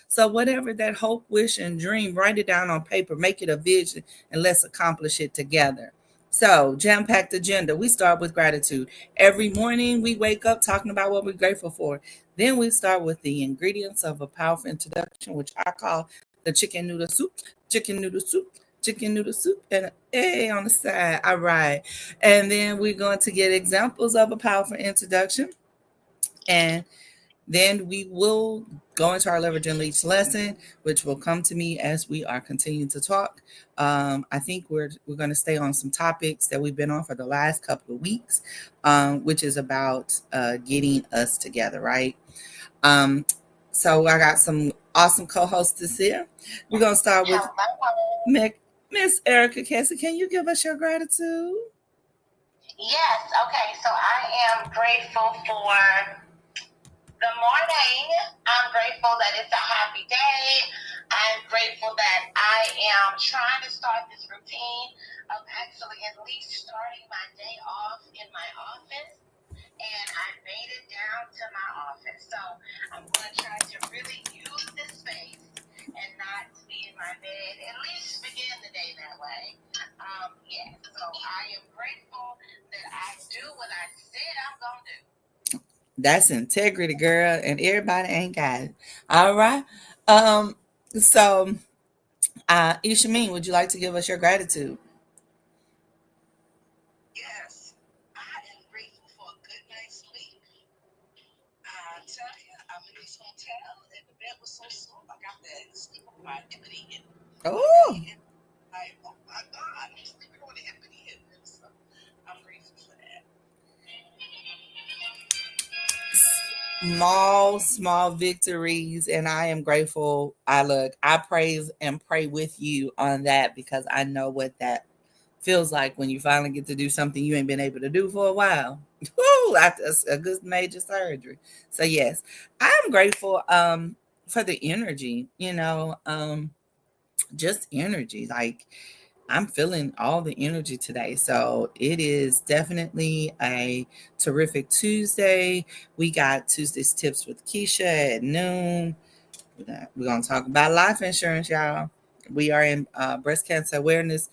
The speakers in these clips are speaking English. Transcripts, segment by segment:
So whatever that hope, wish, and dream, write it down on paper, make it a vision, and let's accomplish it together. So, jam-packed agenda. We start with gratitude. Every morning we wake up talking about what we're grateful for. Then we start with the ingredients of a powerful introduction, which I call the chicken noodle soup, chicken noodle soup, chicken noodle soup, and an egg on the side. All right. And then we're going to get examples of a powerful introduction. And then we will go into our leverage and leads lesson, which will come to me as we are continuing to talk. I think we're going to stay on some topics that we've been on for the last couple of weeks, which is about getting us together, right? Um, so I got some awesome co-hosts here. We're going to start with Miss Erica Cassie. Can you give us your gratitude? Yes. Okay. So I am grateful for the morning. I'm grateful that it's a happy day. I'm grateful that I am trying to start this routine of actually at least starting my day off in my office. And I made it down to my office. So I'm going to try to really use this space and not be in my bed, at least begin the day that way. Yes. So I am grateful that I do what I said I'm going to do. That's integrity, girl, and everybody ain't got it. All right. So Ishameen, would you like to give us your gratitude? Yes, I am grateful for a good night's sleep. I tell you, I'm in this hotel and the bed was so soft, I got that sleep on my ebony. Oh, Like, oh my God, I'm sleeping on the ebony. So I'm grateful for that. small victories, and I am grateful. I praise and pray with you on that because I know what that feels like when you finally get to do something you ain't been able to do for a while. Woo, after a good major surgery. So yes, I'm grateful for the energy, just energy. Like I'm feeling all the energy today. So it is definitely a terrific Tuesday. We got Tuesday's tips with Keisha at noon. We're going to talk about life insurance, y'all. We are in breast cancer awareness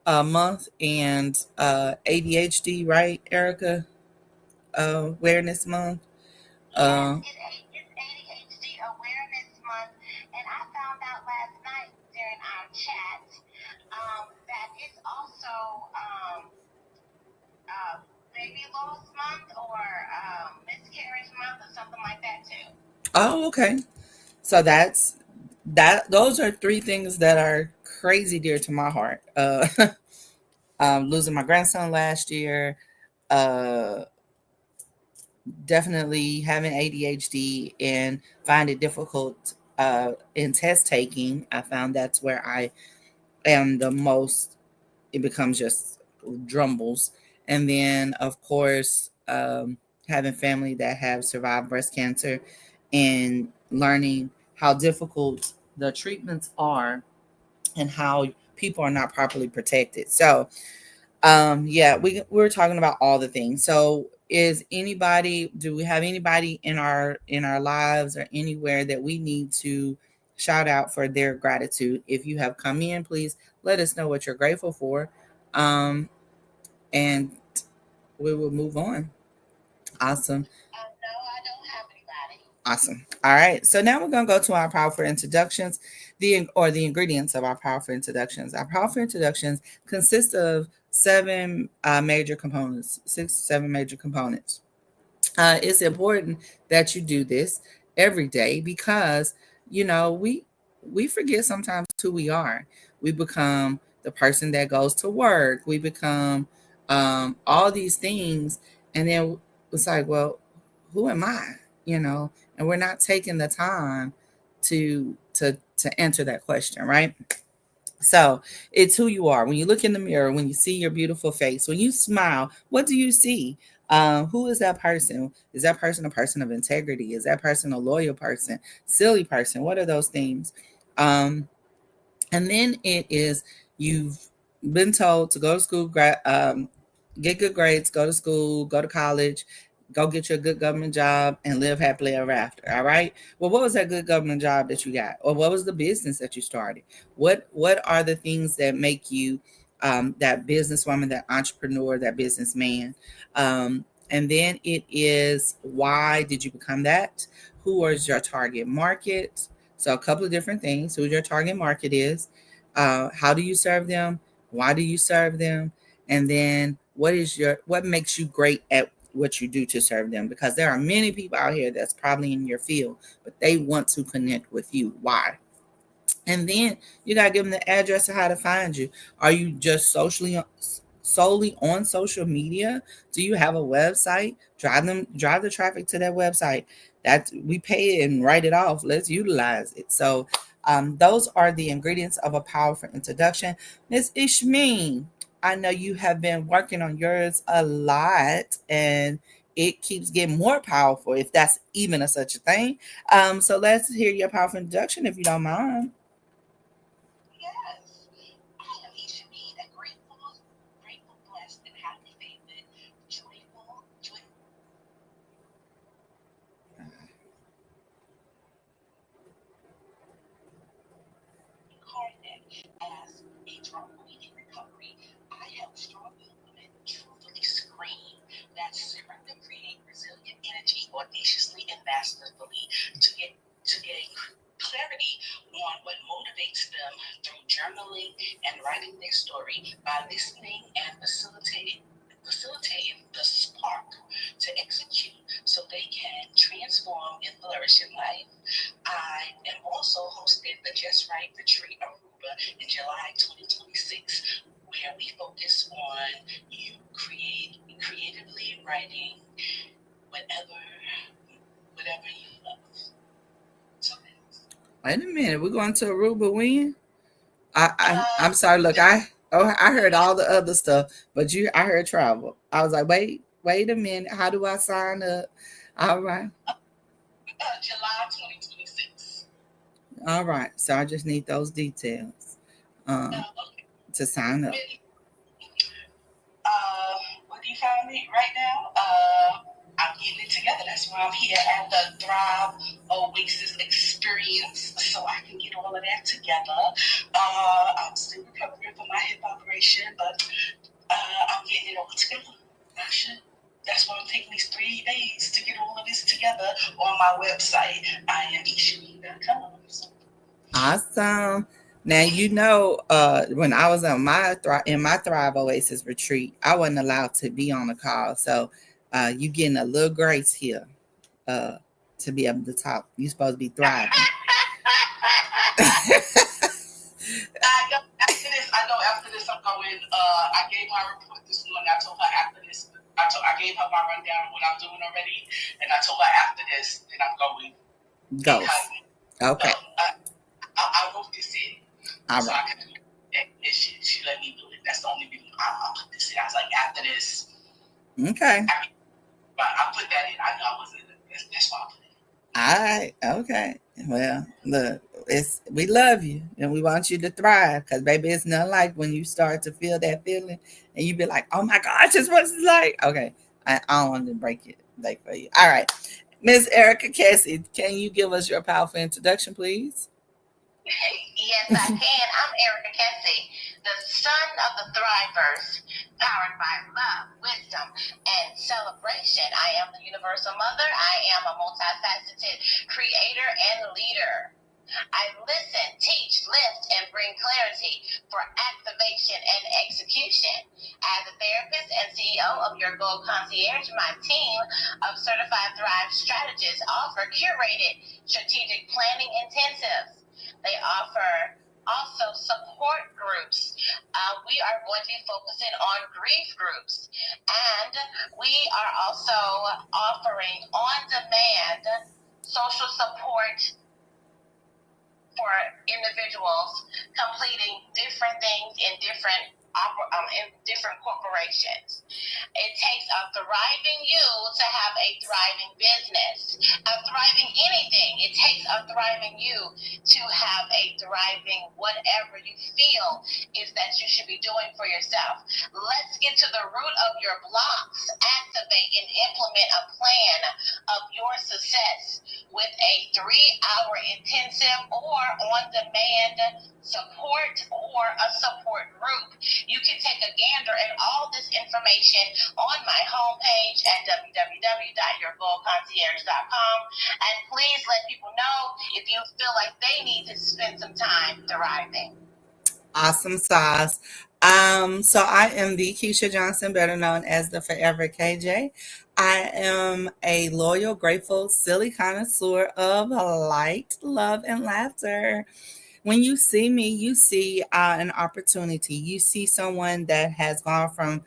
month and ADHD, right, Erica? Awareness month. Uh, It's ADHD Awareness Month, and I found out last night during our chat that it's also Baby Loss Month or Miscarriage Month or something like that too. oh, okay. So that. Those are three things that are crazy dear to my heart. Losing my grandson last year, uh, definitely having ADHD and find it difficult in test taking. I found that's where I am the most. It becomes just drumbles, and then of course having family that have survived breast cancer and learning how difficult the treatments are and how people are not properly protected. So yeah, we're talking about all the things. So do we have anybody in our lives or anywhere that we need to shout out for their gratitude? If you have come in, please let us know what you're grateful for. Um and we will move on. Awesome. No, I don't have anybody. Awesome. All right. So now we're going to go to our powerful introductions, the ingredients of our powerful introductions. Our powerful introductions consist of seven major components, six, seven major components. It's important that you do this every day because we forget sometimes who we are. We become the person that goes to work. We become all these things, and then it's like, well, who am I? You know, and we're not taking the time to answer that question, right? So it's who you are. When you look in the mirror, when you see your beautiful face, when you smile, what do you see? Who is that person? Is that person a person of integrity? Is that person a loyal person? Silly person? What are those things? Um, and then it is you've been told to go to school, get good grades, go to school, go to college, go get you a good government job and live happily ever after. All right. Well, what was that good government job that you got, or what was the business that you started? What are the things that make you that businesswoman, that entrepreneur, that businessman? And then it is, why did you become that? Who is your target market? So a couple of different things. Who your target market is? How do you serve them? Why do you serve them? And then what makes you great at what you do to serve them? Because there are many people out here that's probably in your field, but they want to connect with you. Why? And then you got to give them the address of how to find you. Are you just solely on social media? Do you have a website? Drive the traffic to that website. That we pay it and write it off. Let's utilize it. So those are the ingredients of a powerful introduction. Ms. Ishmeen, I know you have been working on yours a lot, and it keeps getting more powerful, if that's even a such a thing. So let's hear your powerful introduction, if you don't mind. Yes. I am Ishmi, a grateful, blessed, and happy favorite, joyful, incarnate. As a drama queen in recovery, I help strong-willed women truthfully scream that surrender, create resilient energy audaciously and masterfully to get a clarity on what motivates them through journaling and writing their story by listening and facilitating the spark to execute so they can transform and flourish in life. I am also hosting the Just Right Retreat Aruba in July 2026, where we focus on you creatively writing whatever you love. So, Wait a minute, we're going to Aruba when? I'm sorry. Look, I heard all the other stuff, but I heard travel. I was like, wait a minute. How do I sign up? All right, July 2026. all right. So I just need those details Okay. to sign up. What do you find me right now? I'm getting it together. That's why I'm here at the Thrive Oasis Experience, so I can get all of that together. I'm still recovering from my hip operation, but I'm getting it all together. That's why I'm taking these 3 days to get all of this together on my website. I am ishimi.com. Awesome. Now when I was on in my Thrive Oasis retreat, I wasn't allowed to be on the call, so you getting a little grace here to be able to talk. You're supposed to be thriving. I know after this I'm going. I gave my report this morning. I told her after this. I gave her my rundown of what I'm doing already, and I told her after this, then I'm going. Go. Okay. So, I wrote this in. All so right. I could do it. And she let me do it. That's the only reason I put this in. I was like, after this. Okay. But I put that in. I know I wasn't. That's why I put it in. All right. Okay. Well, look, we love you and we want you to thrive, because baby, it's not like when you start to feel that feeling and you be like, oh my gosh, it's what it's like. Okay. I don't want to break it like for you. All right. Miss Erica Cassie, can you give us your powerful introduction, please? Yes, I can. I'm Erica Cassie, the son of the Thrivers, powered by love, wisdom, and celebration. I am the universal mother. I am a multifaceted creator and leader. I listen, teach, lift, and bring clarity for activation and execution. As a therapist and CEO of Your Goal Concierge, my team of certified Thrive strategists offer curated strategic planning intensives. They offer also support groups. We are going to be focusing on grief groups. And we are also offering on-demand social support for individuals completing different things in different in different corporations. It takes a thriving you to have a thriving business, a thriving anything. It takes a thriving you to have a thriving whatever you feel is that you should be doing for yourself. Let's get to the root of your blocks, activate and implement a plan of your success with a 3-hour intensive or on-demand support or a support group. You can take a gander at all this information on my homepage at www.yourgoalconcierge.com, and please let people know if you feel like they need to spend some time thriving. Awesome sauce. So I am the Keisha Johnson, better known as the Forever KJ. I am a loyal, grateful, silly connoisseur of light, love, and laughter. When you see me, you see an opportunity. You see someone that has gone from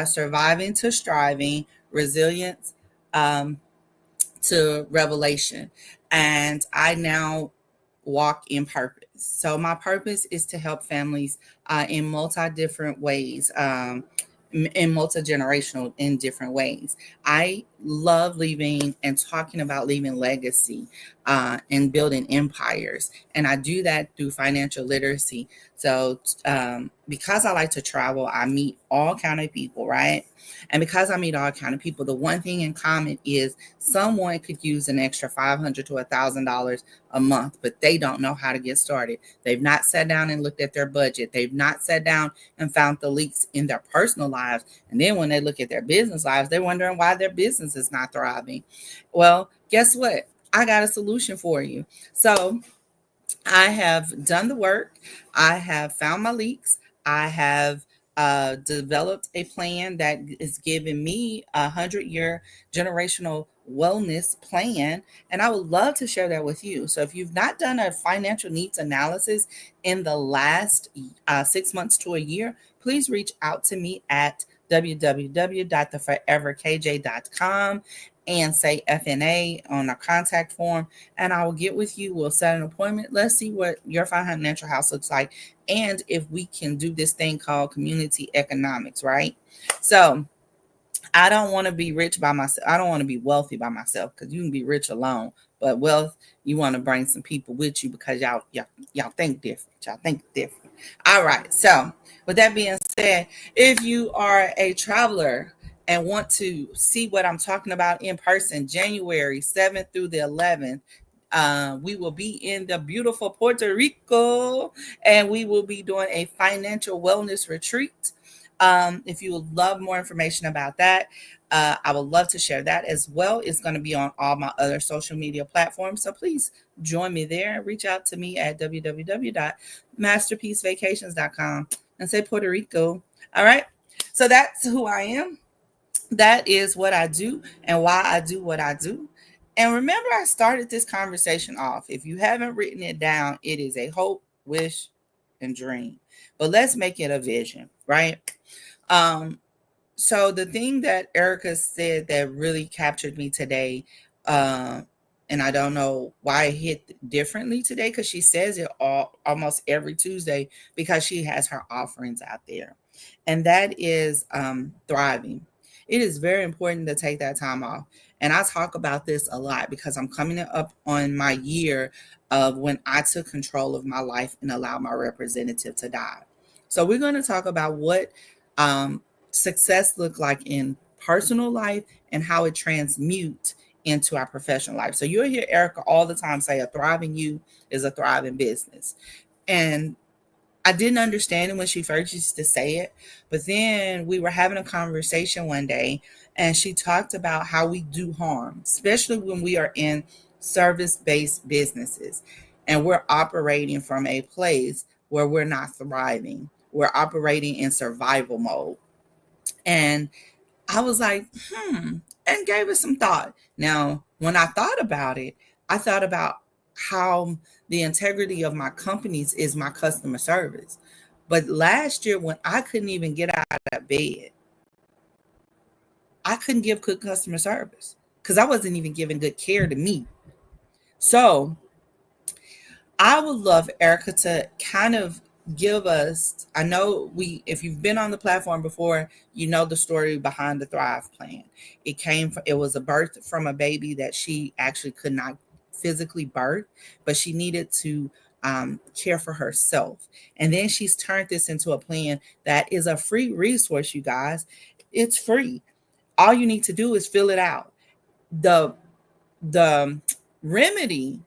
surviving to striving, resilience to revelation. And I now walk in purpose. So my purpose is to help families in multi different ways, in multi generational in different ways. I love leaving and talking about leaving legacy and building empires, and I do that through financial literacy. So because I like to travel, I meet all kind of people, right? And because I meet all kind of people, the one thing in common is someone could use an extra $500 to $1,000 a month, but they don't know how to get started. They've not sat down and looked at their budget. They've not sat down and found the leaks in their personal lives. And then when they look at their business lives, they're wondering why their business is not thriving. Well, guess what? I got a solution for you. So I have done the work. I have found my leaks. I have developed a plan that is giving me 100-year generational wellness plan, and I would love to share that with you. So if you've not done a financial needs analysis in the last 6 months to a year, please reach out to me at www.theforeverkj.com and say FNA on our contact form, and I will get with you. We'll set an appointment. Let's see what your financial house looks like, and if we can do this thing called community economics, right? So I don't want to be rich by myself. I don't want to be wealthy by myself, because you can be rich alone, but wealth, you want to bring some people with you because y'all think different. Y'all think different. All right. So with that being said, if you are a traveler and want to see what I'm talking about in person, January 7th through the 11th, we will be in the beautiful Puerto Rico, and we will be doing a financial wellness retreat. If you would love more information about that, I would love to share that as well. It's going to be on all my other social media platforms. So please join me there. Reach out to me at www.masterpiecevacations.com and say Puerto Rico. All right. So that's who I am. That is what I do and why I do what I do. And remember, I started this conversation off. If you haven't written it down, it is a hope, wish, and dream. But let's make it a vision, right? So the thing that Erica said that really captured me today, and I don't know why it hit differently today, because she says it almost every Tuesday because she has her offerings out there, and that is thriving. It is very important to take that time off. And I talk about this a lot because I'm coming up on my year of when I took control of my life and allowed my representative to die. So we're going to talk about what success look like in personal life and how it transmutes into our professional life. So you'll hear Erica all the time say a thriving you is a thriving business. And I didn't understand it when she first used to say it, but then we were having a conversation one day and she talked about how we do harm, especially when we are in service-based businesses and we're operating from a place where we're not thriving. We're operating in survival mode. And I was like, and gave it some thought. Now, when I thought about it, I thought about how the integrity of my companies is my customer service. But last year, when I couldn't even get out of bed, I couldn't give good customer service because I wasn't even giving good care to me. So I would love Erica to kind of give us, I know if you've been on the platform before, you know the story behind the Thrive Plan. It was a birth from a baby that she actually could not physically birth, but she needed to care for herself. And then she's turned this into a plan that is a free resource, you guys. It's free. All you need to do is fill it out. The remedy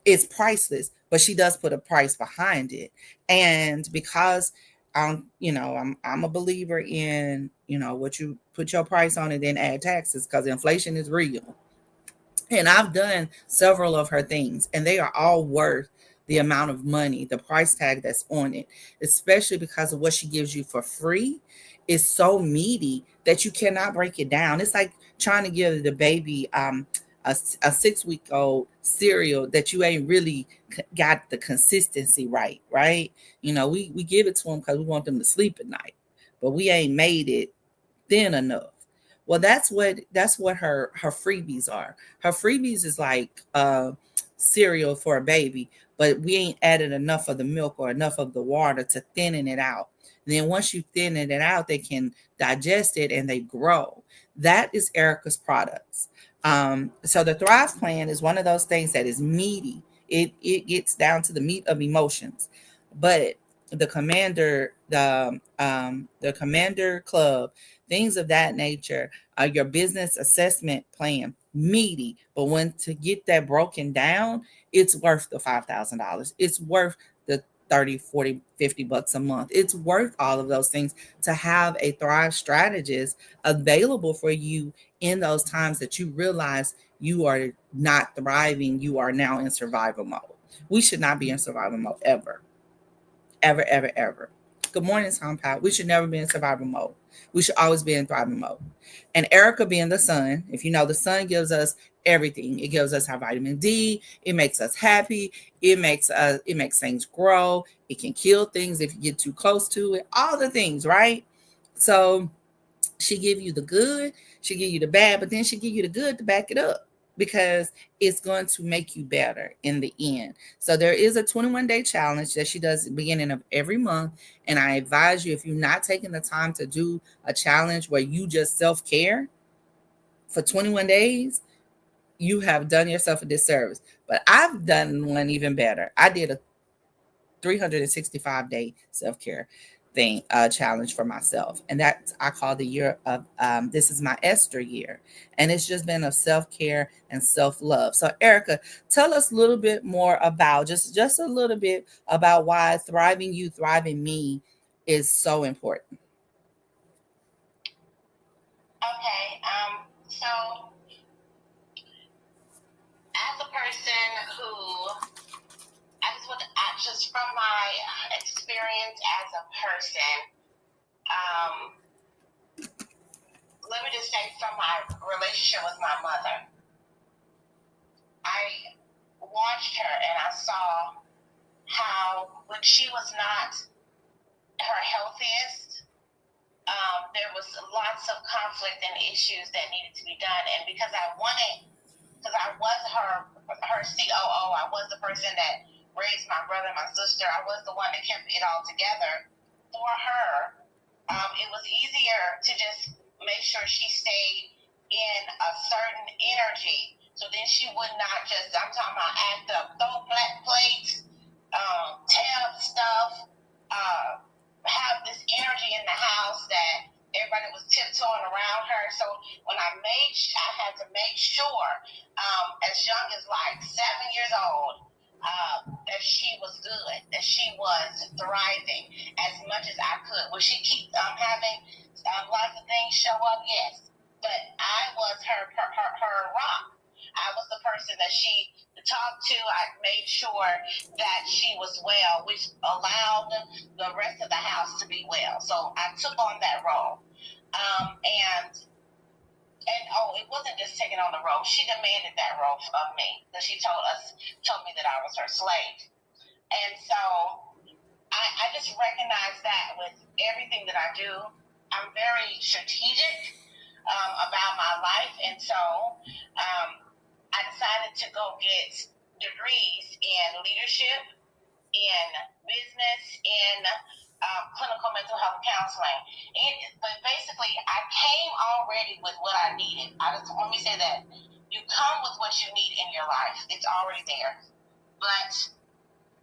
is priceless, but she does put a price behind it. And because I'm a believer in, what you put your price on and then add taxes, because inflation is real. And I've done several of her things, and they are all worth the amount of money, the price tag that's on it, especially because of what she gives you for free is so meaty that you cannot break it down. It's like trying to give the baby a 6-week old cereal that you ain't really got the consistency right? We give it to them because we want them to sleep at night, but we ain't made it thin enough. Well, that's what her freebies are. Her freebies is like cereal for a baby, but we ain't added enough of the milk or enough of the water to thinning it out. And then once you thin it out, they can digest it and they grow. That is Erica's products. So the Thrive Plan is one of those things that is meaty. It gets down to the meat of emotions, but the Commander Club, things of that nature, your business assessment plan, meaty. But when to get that broken down, it's worth the $5,000. It's worth the 30, 40, $50 a month. It's worth all of those things to have a Thrive strategist available for you in those times that you realize you are not thriving. You are now in survival mode. We should not be in survival mode ever. Ever, ever, ever. Good morning, Tom Powell. We should never be in survival mode. We should always be in thriving mode. And Erica being the sun, if you know, the sun gives us everything. It gives us our vitamin D. It makes us happy. It makes things grow. It can kill things if you get too close to it. All the things, right? So she give you the good, she give you the bad, but then she give you the good to back it up, because it's going to make you better in the end. So there is a 21-day challenge that she does at the beginning of every month. And I advise you, if you're not taking the time to do a challenge where you just self-care for 21 days, you have done yourself a disservice. But I've done one even better. I did a 365-day self-care thing challenge for myself, and that I call the year of this is my Esther year, and it's just been of self-care and self-love. So Erica, tell us a little bit more about just a little bit about why Thriving You, Thriving Me is so important. Okay, so as a person who just from my experience as a person, let me just say from my relationship with my mother, I watched her and I saw how when she was not her healthiest, there was lots of conflict and issues that needed to be done. And because I was her COO, I was the person that raised my brother and my sister, I was the one that kept it all together for her. It was easier to just make sure she stayed in a certain energy. So then she would not just, I'm talking about act up, throw black plates, tear up stuff, have this energy in the house that everybody was tiptoeing around her. So when I had to make sure, as young as like 7 years old, that she was good, that she was thriving as much as I could. Will she keep having lots of things show up? Yes. But I was her rock. I was the person that she talked to. I made sure that she was well, which allowed the rest of the house to be well. So I took on that role. It wasn't just taking on the role. She demanded that role of me, because she told me that I was her slave. And so I just recognize that with everything that I do, I'm very strategic about my life. And so I decided to go get degrees in leadership in business, in clinical mental health counseling. But basically, I came already with what I needed. Let me say that. You come with what you need in your life. It's already there. But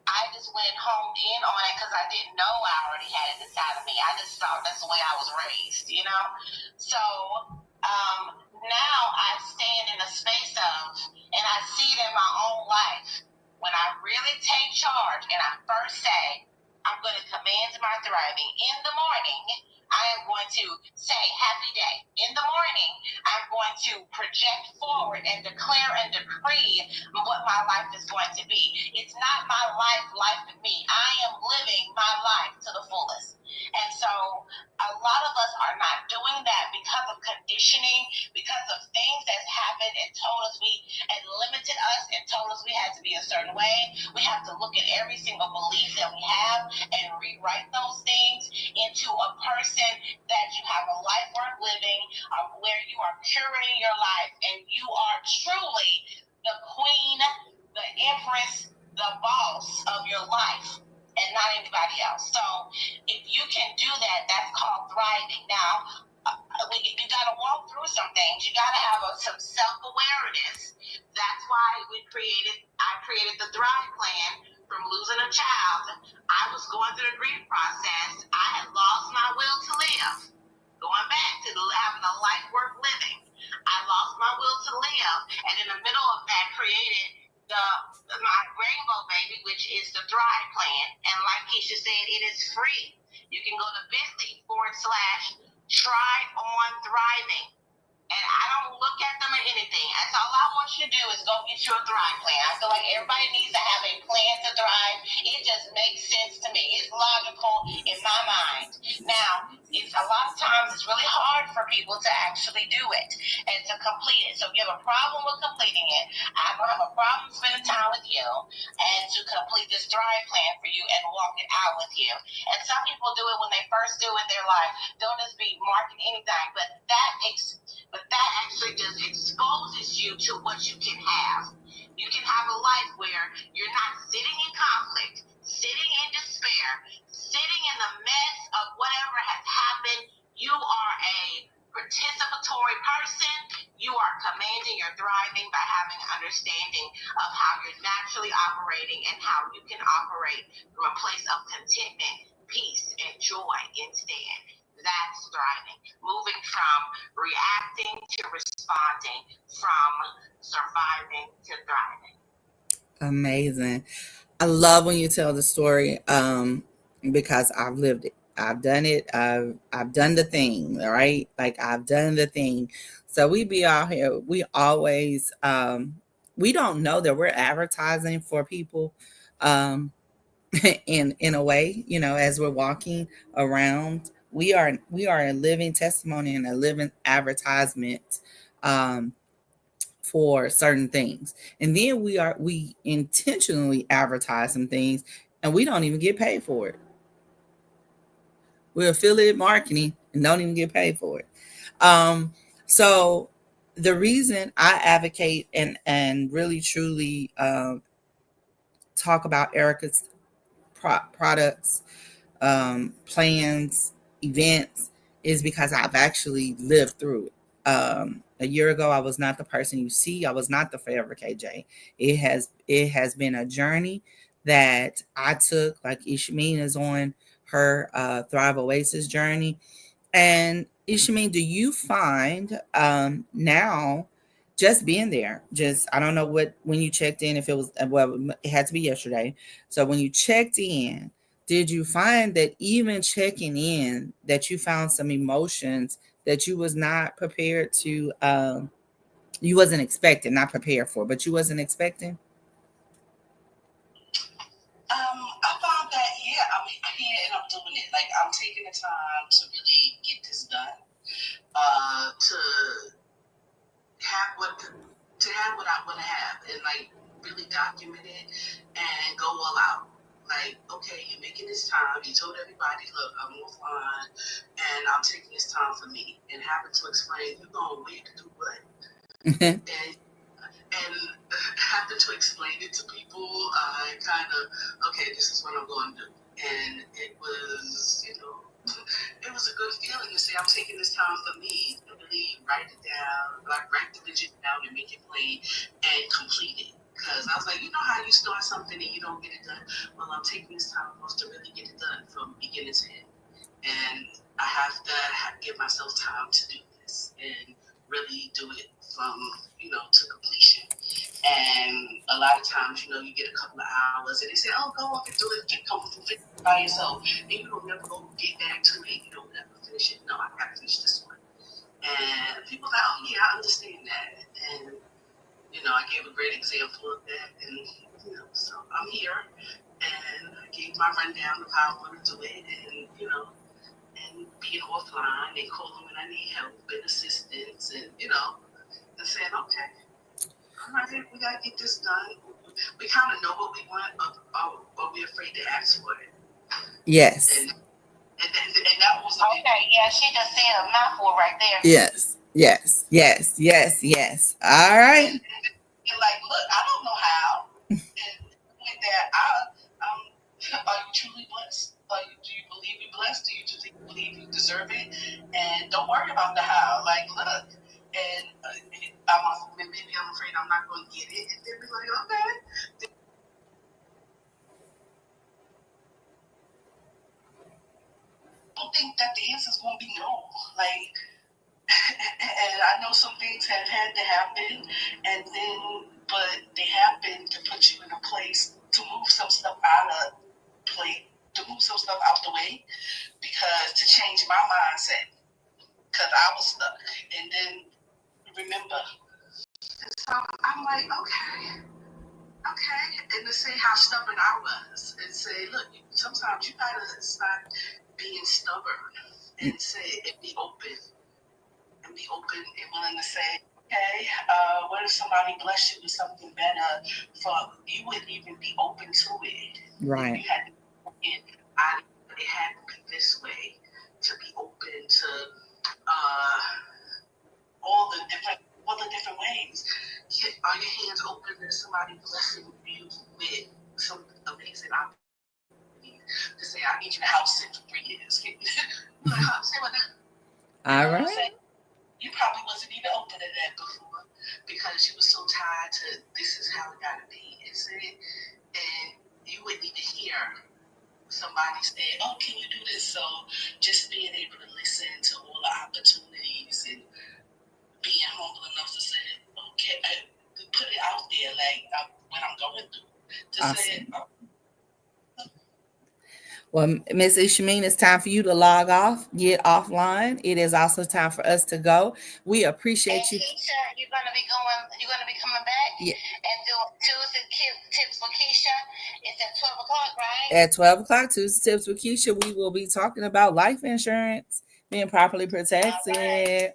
I just went homed in on it because I didn't know I already had it inside of me. I just thought that's the way I was raised, you know? So now I stand in a space of, and I see it in my own life, when I really take charge and I first say, I'm going to command my thriving in the morning. I am going to say happy day. In the morning, I'm going to project forward and declare and decree what my life is going to be. It's not my life to me. I am living my life to the fullest. And so a lot of us are not doing that because of conditioning, because of things that's happened and told us and limited us and told us we had to be a certain way. We have to look at every single belief that we have and rewrite those things into a person that you have a life worth living, where you are curating your life and you are truly the queen, the empress, the boss of your life and not anybody else. So if you can do that, that's called thriving. Now, you got to walk through some things. You got to have some self-awareness. That's why I created the Thrive Plan from losing a child. I was going through the grief process. I had lost my will to live. Going back to having a life worth living. I lost my will to live. And in the middle of that, created my rainbow baby, which is the Thrive Plan. And like Keisha said, it is free. You can go to bit.ly/try on thriving. And I don't look at them or anything. That's all I want you to do is go get your Thrive Plan. I feel like everybody needs to have a plan to thrive. It just makes sense to me. It's logical in my mind. Now, it's a lot of times it's really hard for people to actually do it and to complete it. So if you have a problem with completing it, I don't have a problem spending time with you and to complete this Thrive Plan for you and walk it out with you. And some people do it when they first do it in their life. They'll just be marking anything, but that actually just exposes you to what you can have. You can have a life where you're not sitting in conflict, sitting in despair, sitting in the mess of whatever has happened. You are a participatory person. You are commanding your thriving by having an understanding of how you're naturally operating and how you can operate from a place of contentment, peace, and joy instead. That's thriving. Moving from reacting to responding, from surviving to thriving. Amazing. I love when you tell the story because I've lived it. I've done it. I've done the thing, right? Like I've done the thing. So we be out here. We always we don't know that we're advertising for people in a way, you know, as we're walking around. We are a living testimony and a living advertisement for certain things. And then we intentionally advertise some things and we don't even get paid for it. We're affiliate marketing and don't even get paid for it. So the reason I advocate and really truly talk about Erica's products, plans, events is because I've actually lived through it. A year ago, I was not the person you see. I was not the forever KJ. It has been a journey that I took. Like Ishameen is on her Thrive Oasis journey, and Ishameen, do you find now just being there? Just I don't know when you checked in, if it was it had to be yesterday. So when you checked in, did you find that even checking in that you found some emotions that you was not prepared to you wasn't expecting, not prepared for, but you wasn't expecting? I found that, yeah, I'm here and I'm doing it. Like, I'm taking the time to really get this done. To have what I want to have and like really document it and go all out. Like, okay, you're making this time. You told everybody, look, I'm offline and I'm taking this time for me. And having to explain, you're going to wait to do what? and having to explain it to people, kind of, okay, okay, this is what I'm going to do. And it was, it was a good feeling to say I'm taking this time for me to really write it down, like write the vision down and make it plain and complete it. Because I was like, how you start something and you don't get it done? Well, I'm taking this time off to really get it done from beginning to end. And I have to give myself time to do this and really do it from, to completion. And a lot of times, you get a couple of hours and they say, oh, go off and do it, come by yourself. And you don't never go get back to it. You don't never finish it. No, I got to finish this one. And people are like, oh, yeah, I understand that. And, I gave a great example of that. And, so I'm here. And I gave my rundown of how I'm going to do it. And, and being offline and calling when I need help and assistance and, and saying, okay, all right, we got to get this done. We kind of know what we want, or we're afraid to ask for it. Yes. And that was okay. Yeah, she just said a mouthful right there. Yes. Yes. Yes. Yes. Yes. All right. And like, look, I don't know how. And with that, are you truly blessed? Do you believe you're blessed? Do you just believe you deserve it? And don't worry about the how. Like, look, and maybe I'm afraid I'm not going to get it. And then be like, okay. I don't think that the answer is going to be no. Like, and I know some things have had to happen, but they happen to put you in a place to move some stuff out the way, because to change my mindset, because I was stuck. And then remember, so I'm like, okay, and to say how stubborn I was, and say, look, sometimes you gotta stop being stubborn and say, and be open and willing to say, okay, what if somebody blessed you with something better? You wouldn't even be open to it. Right. You had to it had to be this way to be open to all the different ways. Are your hands open to somebody blessing you with some amazing opportunity to say, I need you to house sit for 3 years? Say what now? All right. You probably wasn't even open to that before because you were so tied to this is how it got to be, isn't it? And you wouldn't even hear somebody say, oh, can you do this? So just being able to listen to all the opportunities and being humble enough to say, okay, put it out there, like what I'm going through. To awesome. Say, well, Ms. Ishameen, it's time for you to log off, get offline. It is also time for us to go. We appreciate you. Keisha, you're gonna be coming back and do Tuesday tips for Keisha. It's at 12 o'clock, right? At 12 o'clock, Tuesday Tips with Keisha, we will be talking about life insurance, being properly protected.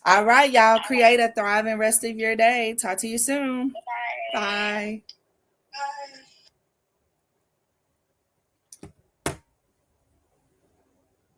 All right, y'all. Create a thriving rest of your day. Talk to you soon. Bye. Bye.